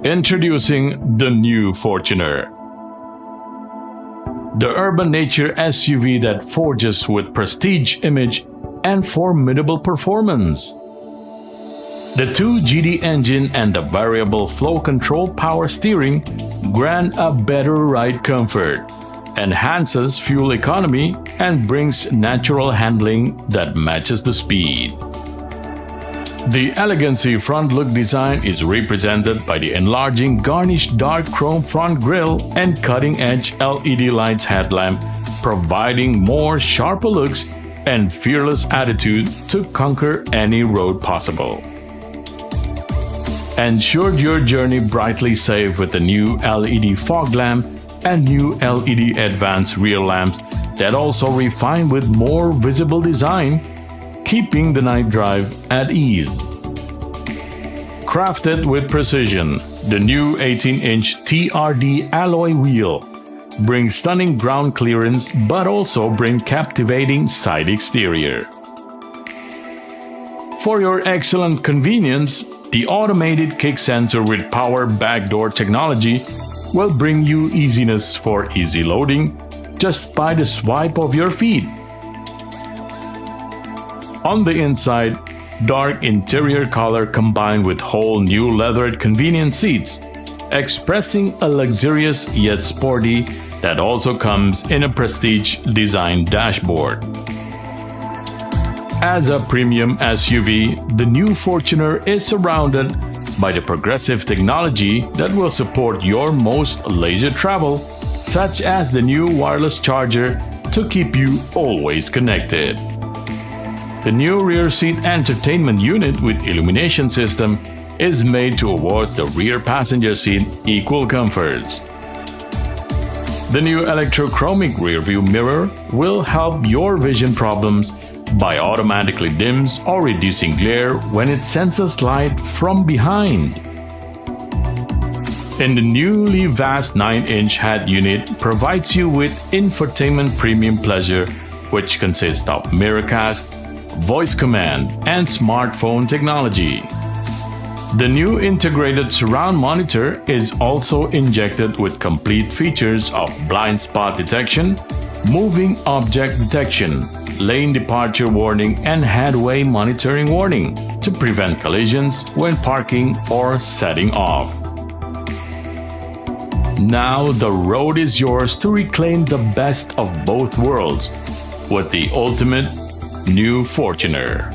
Introducing the new Fortuner, the urban nature SUV that forges with prestige image and formidable performance. The 2GD engine and the variable flow control power steering grant a better ride comfort, enhances fuel economy, and brings natural handling that matches the speed. The elegancy front look design is represented by the enlarging garnished dark chrome front grille and cutting-edge LED lights headlamp, providing more sharper looks and fearless attitude to conquer any road possible. Ensure your journey brightly safe with the new LED fog lamp and new LED advanced rear lamps that also refine with more visible design, keeping the night drive at ease. Crafted with precision, the new 18-inch TRD alloy wheel brings stunning ground clearance but also brings captivating side exterior. For your excellent convenience, the automated kick sensor with power backdoor technology will bring you easiness for easy loading just by the swipe of your feet. On the inside, dark interior color combined with whole new leathered convenient seats, expressing a luxurious yet sporty that also comes in a prestige design dashboard. As a premium SUV, the new Fortuner is surrounded by the progressive technology that will support your most leisure travel, such as the new wireless charger to keep you always connected. The new rear seat entertainment unit with illumination system is made to award the rear passenger seat equal comforts. The new electrochromic rearview mirror will help your vision problems by automatically dims or reducing glare when it senses light from behind. And the newly vast 9-inch head unit provides you with infotainment premium pleasure, which consists of mirrorcast, voice command, and smartphone technology. The new integrated surround monitor is also injected with complete features of blind spot detection, moving object detection, lane departure warning, and headway monitoring warning to prevent collisions when parking or setting off. Now the road is yours to reclaim the best of both worlds with the ultimate new Fortuner.